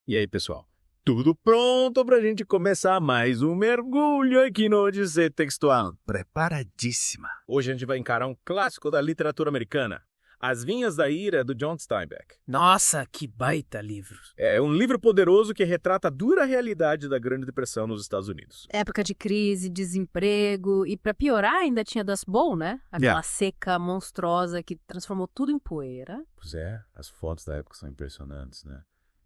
E aí, pessoal? Tudo pronto pra gente começar mais um mergulho aqui no Odisseia Textual? Preparadíssima. Hoje a gente vai encarar um clássico da literatura americana, As Vinhas da Ira, do John Steinbeck. Nossa, que baita livro. É um livro poderoso que retrata a dura realidade da Grande Depressão nos Estados Unidos. Época de crise, desemprego e, pra piorar, ainda tinha Dust Bowl, né? Aquela seca monstruosa que transformou tudo em poeira. Pois é, as fotos da época são impressionantes, né?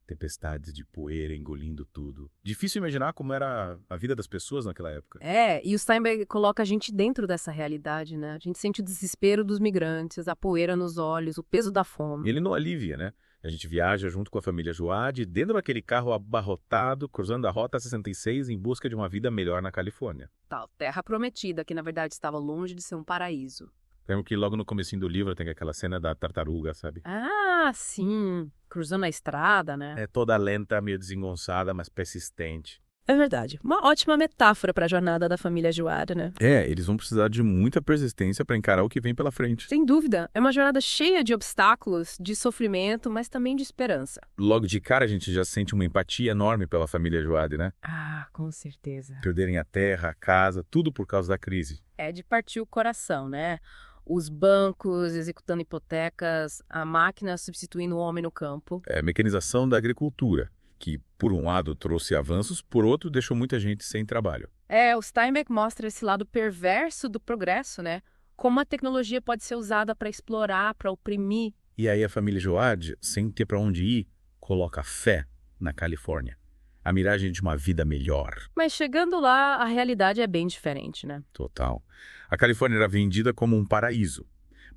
Tempestades de poeira engolindo tudo. Difícil imaginar como era a vida das pessoas naquela época. E o Steinbeck coloca a gente dentro dessa realidade, né? A gente sente o desespero dos migrantes, a poeira nos olhos, o peso da fome. Ele não alivia, né? A gente viaja junto com a família Joad, dentro daquele carro abarrotado, cruzando a Rota 66 em busca de uma vida melhor na Califórnia. Tal terra prometida, que na verdade estava longe de ser um paraíso. Lembro que logo no comecinho do livro tem aquela cena da tartaruga, sabe? Ah, sim. Cruzando a estrada, né? É toda lenta, meio desengonçada, mas persistente. É verdade. Uma ótima metáfora para a jornada da família Joad, né? Eles vão precisar de muita persistência para encarar o que vem pela frente. Sem dúvida. É uma jornada cheia de obstáculos, de sofrimento, mas também de esperança. Logo de cara a gente já sente uma empatia enorme pela família Joad, né? Ah, com certeza. Perderem a terra, a casa, tudo por causa da crise. É de partir o coração, né? Os bancos executando hipotecas, a máquina substituindo o homem no campo. É a mecanização da agricultura, que por um lado trouxe avanços, por outro deixou muita gente sem trabalho. O Steinbeck mostra esse lado perverso do progresso, né? Como a tecnologia pode ser usada para explorar, para oprimir. E aí a família Joad, sem ter para onde ir, coloca fé na Califórnia. A miragem de uma vida melhor. Mas chegando lá, a realidade é bem diferente, né? Total. A Califórnia era vendida como um paraíso,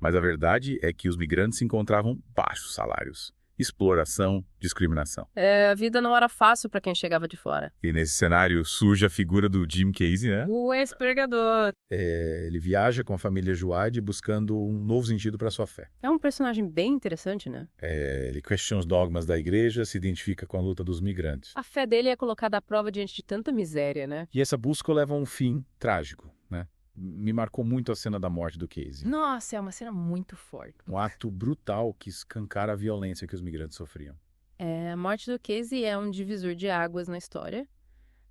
mas a verdade é que os migrantes encontravam baixos salários, exploração, discriminação. A vida não era fácil para quem chegava de fora. E nesse cenário surge a figura do Jim Casey, né? O ex-pregador. Ele viaja com a família Joad buscando um novo sentido para sua fé. É um personagem bem interessante, né? Ele questiona os dogmas da igreja, se identifica com a luta dos migrantes. A fé dele é colocada à prova diante de tanta miséria, né? E essa busca leva a um fim trágico, né? Me marcou muito a cena da morte do Casey. Nossa, é uma cena muito forte. Um ato brutal que escancara a violência que os migrantes sofriam. A morte do Casey é um divisor de águas na história.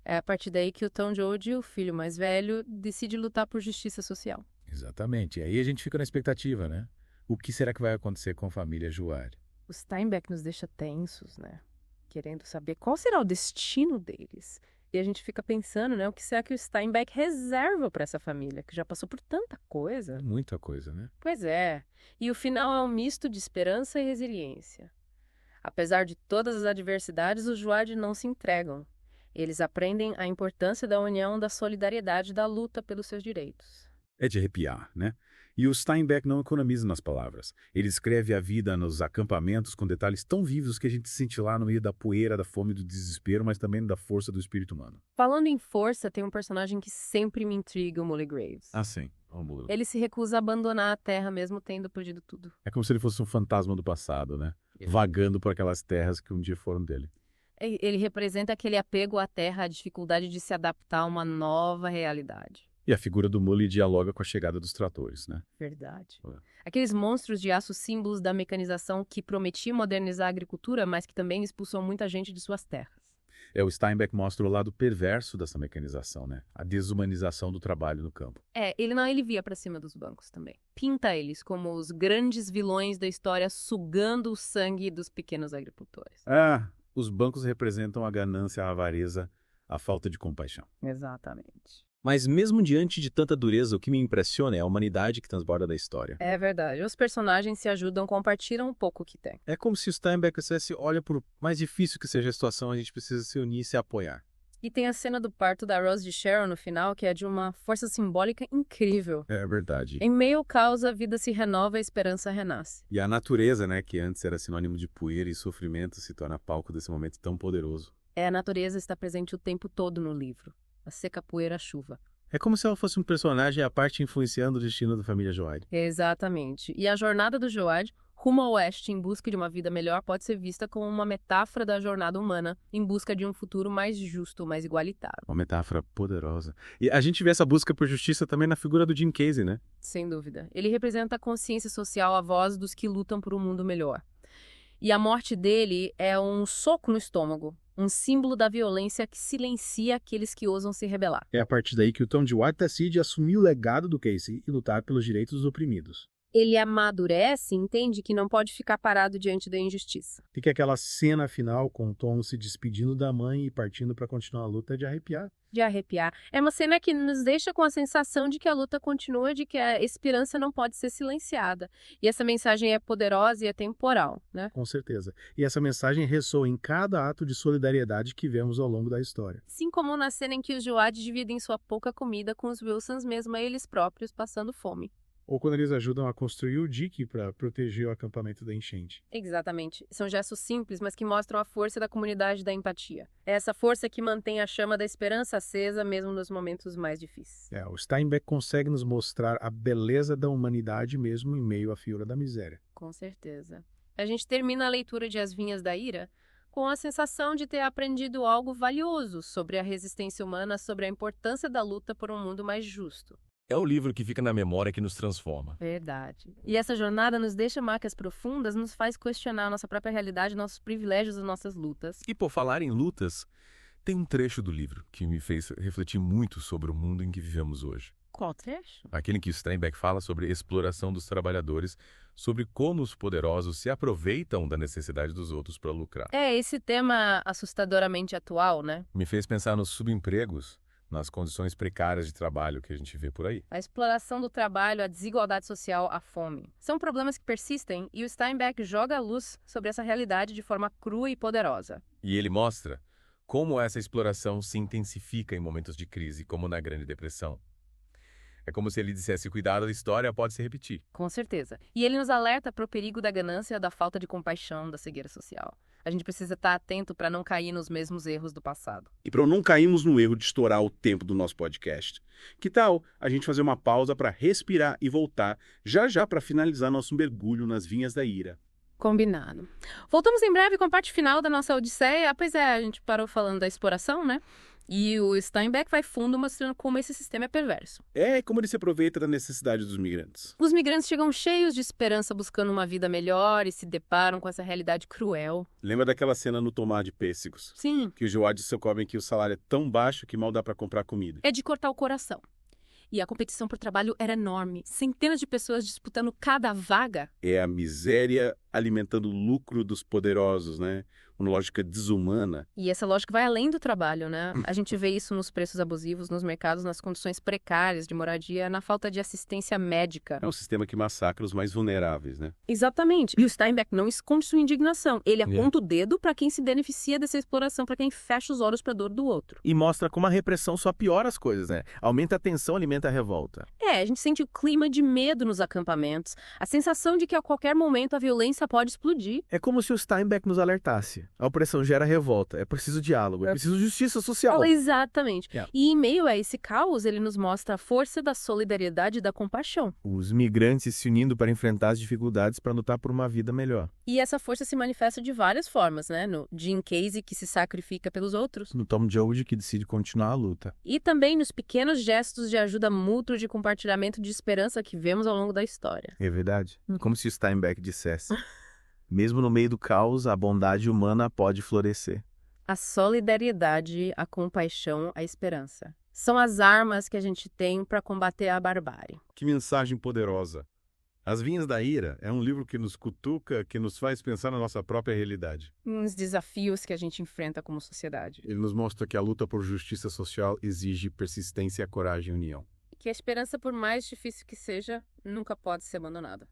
É a partir daí que o Tom Joad, o filho mais velho, decide lutar por justiça social. Exatamente. E aí a gente fica na expectativa, né? O que será que vai acontecer com a família Joad? O Steinbeck nos deixa tensos, né? Querendo saber qual será o destino deles. E a gente fica pensando, né? O que será que o Steinbeck reserva para essa família, que já passou por tanta coisa? Muita coisa, né? Pois é. E o final é um misto de esperança e resiliência. Apesar de todas as adversidades, os Joad não se entregam. Eles aprendem a importância da união, da solidariedade, da luta pelos seus direitos. É de arrepiar, né? E o Steinbeck não economiza nas palavras. Ele escreve a vida nos acampamentos com detalhes tão vivos que a gente sente lá no meio da poeira, da fome e do desespero, mas também da força do espírito humano. Falando em força, tem um personagem que sempre me intriga, o Molly Graves. Ah, sim. Vamos. Ele se recusa a abandonar a Terra mesmo tendo perdido tudo. É como se ele fosse um fantasma do passado, né? Vagando por aquelas terras que um dia foram dele. Ele representa aquele apego à Terra, a dificuldade de se adaptar a uma nova realidade. E a figura do Mully dialoga com a chegada dos tratores, né? Verdade. Aqueles monstros de aço, símbolos da mecanização que prometiam modernizar a agricultura, mas que também expulsam muita gente de suas terras. O Steinbeck mostra o lado perverso dessa mecanização, né? A desumanização do trabalho no campo. Ele não alivia para cima dos bancos também. Pinta eles como os grandes vilões da história sugando o sangue dos pequenos agricultores. Os bancos representam a ganância, a avareza, a falta de compaixão. Exatamente. Mas mesmo diante de tanta dureza, o que me impressiona é a humanidade que transborda da história. É verdade. Os personagens se ajudam, compartilham um pouco o que tem. É como se o Steinbeck dissesse, olha, por mais difícil que seja a situação, a gente precisa se unir e se apoiar. E tem a cena do parto da Rose de Sharon no final, que é de uma força simbólica incrível. É verdade. Em meio ao caos, a vida se renova, a esperança renasce. E a natureza, né, que antes era sinônimo de poeira e sofrimento, se torna palco desse momento tão poderoso. A natureza está presente o tempo todo no livro. A seca, a poeira, a chuva. É como se ela fosse um personagem à parte influenciando o destino da família Joad. Exatamente. E a jornada do Joad, Rumo ao Oeste em busca de uma vida melhor pode ser vista como uma metáfora da jornada humana em busca de um futuro mais justo, mais igualitário. Uma metáfora poderosa. E a gente vê essa busca por justiça também na figura do Jim Casey, né? Sem dúvida. Ele representa a consciência social, a voz dos que lutam por um mundo melhor. E a morte dele é um soco no estômago, um símbolo da violência que silencia aqueles que ousam se rebelar. É a partir daí que o Tom de White decide assumir o legado do Casey e lutar pelos direitos dos oprimidos. Ele amadurece e entende que não pode ficar parado diante da injustiça. Fica aquela cena final com o Tom se despedindo da mãe e partindo para continuar a luta de arrepiar. De arrepiar. É uma cena que nos deixa com a sensação de que a luta continua, de que a esperança não pode ser silenciada. E essa mensagem é poderosa e é temporal, né? Com certeza. E essa mensagem ressoa em cada ato de solidariedade que vemos ao longo da história. Assim como na cena em que os Joad dividem sua pouca comida com os Wilsons, mesmo eles próprios passando fome. Ou quando eles ajudam a construir o dique para proteger o acampamento da enchente. Exatamente. São gestos simples, mas que mostram a força da comunidade da empatia. É essa força que mantém a chama da esperança acesa mesmo nos momentos mais difíceis. O Steinbeck consegue nos mostrar a beleza da humanidade mesmo em meio à fiura da miséria. Com certeza. A gente termina a leitura de As Vinhas da Ira com a sensação de ter aprendido algo valioso sobre a resistência humana, sobre a importância da luta por um mundo mais justo. É o livro que fica na memória que nos transforma. Verdade. E essa jornada nos deixa marcas profundas, nos faz questionar a nossa própria realidade, nossos privilégios e nossas lutas. E por falar em lutas, tem um trecho do livro que me fez refletir muito sobre o mundo em que vivemos hoje. Qual trecho? Aquele em que o Steinbeck fala sobre exploração dos trabalhadores, sobre como os poderosos se aproveitam da necessidade dos outros para lucrar. É, esse tema assustadoramente atual, né? Me fez pensar nos subempregos, nas condições precárias de trabalho que a gente vê por aí. A exploração do trabalho, a desigualdade social, a fome. São problemas que persistem e o Steinbeck joga a luz sobre essa realidade de forma crua e poderosa. E ele mostra como essa exploração se intensifica em momentos de crise, como na Grande Depressão. É como se ele dissesse: cuidado, a história pode se repetir. Com certeza. E ele nos alerta para o perigo da ganância, da falta de compaixão, da cegueira social. A gente precisa estar atento para não cair nos mesmos erros do passado. E para não cairmos no erro de estourar o tempo do nosso podcast, que tal a gente fazer uma pausa para respirar e voltar já para finalizar nosso mergulho nas Vinhas da Ira? Combinado. Voltamos em breve com a parte final da nossa odisseia. Pois é, a gente parou falando da exploração, né? E o Steinbeck vai fundo mostrando como esse sistema é perverso. É como ele se aproveita da necessidade dos migrantes. Os migrantes chegam cheios de esperança buscando uma vida melhor e se deparam com essa realidade cruel. Lembra daquela cena no Tomar de Pêssegos? Sim. Que os Joad descobrem que o salário é tão baixo que mal dá para comprar comida. É de cortar o coração. E a competição por trabalho era enorme. Centenas de pessoas disputando cada vaga. É a miséria alimentando o lucro dos poderosos, né? Uma lógica desumana. E essa lógica vai além do trabalho, né? A gente vê isso nos preços abusivos, nos mercados, nas condições precárias de moradia, na falta de assistência médica. É um sistema que massacra os mais vulneráveis, né? Exatamente. E o Steinbeck não esconde sua indignação. Ele aponta o dedo para quem se beneficia dessa exploração, para quem fecha os olhos para a dor do outro. E mostra como a repressão só piora as coisas, né? Aumenta a tensão, alimenta a revolta. A gente sente o clima de medo nos acampamentos, a sensação de que a qualquer momento a violência pode explodir. É como se o Steinbeck nos alertasse. A opressão gera revolta, é preciso diálogo, é preciso justiça social. Exatamente. Yeah. E em meio a esse caos, ele nos mostra a força da solidariedade e da compaixão. Os migrantes se unindo para enfrentar as dificuldades para lutar por uma vida melhor. E essa força se manifesta de várias formas, né? No Jim Casey, que se sacrifica pelos outros. No Tom Joad, que decide continuar a luta. E também nos pequenos gestos de ajuda mútua, de compartilhamento de esperança que vemos ao longo da história. É verdade? Como se o Steinbeck dissesse: mesmo no meio do caos, a bondade humana pode florescer. A solidariedade, a compaixão, a esperança. São as armas que a gente tem para combater a barbárie. Que mensagem poderosa! As Vinhas da Ira é um livro que nos cutuca, que nos faz pensar na nossa própria realidade. Uns desafios que a gente enfrenta como sociedade. Ele nos mostra que a luta por justiça social exige persistência, coragem e união. Que a esperança, por mais difícil que seja, nunca pode ser abandonada.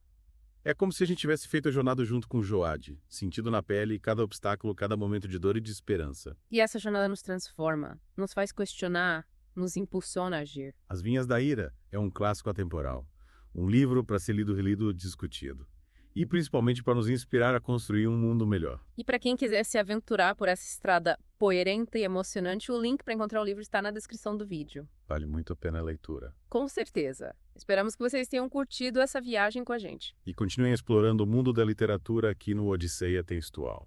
É como se a gente tivesse feito a jornada junto com o Joad, sentido na pele cada obstáculo, cada momento de dor e de esperança. E essa jornada nos transforma, nos faz questionar, nos impulsiona a agir. As Vinhas da Ira é um clássico atemporal. Um livro para ser lido, relido, discutido. E principalmente para nos inspirar a construir um mundo melhor. E para quem quiser se aventurar por essa estrada poerenta e emocionante, o link para encontrar o livro está na descrição do vídeo. Vale muito a pena a leitura. Com certeza. Esperamos que vocês tenham curtido essa viagem com a gente. E continuem explorando o mundo da literatura aqui no Odisseia Textual.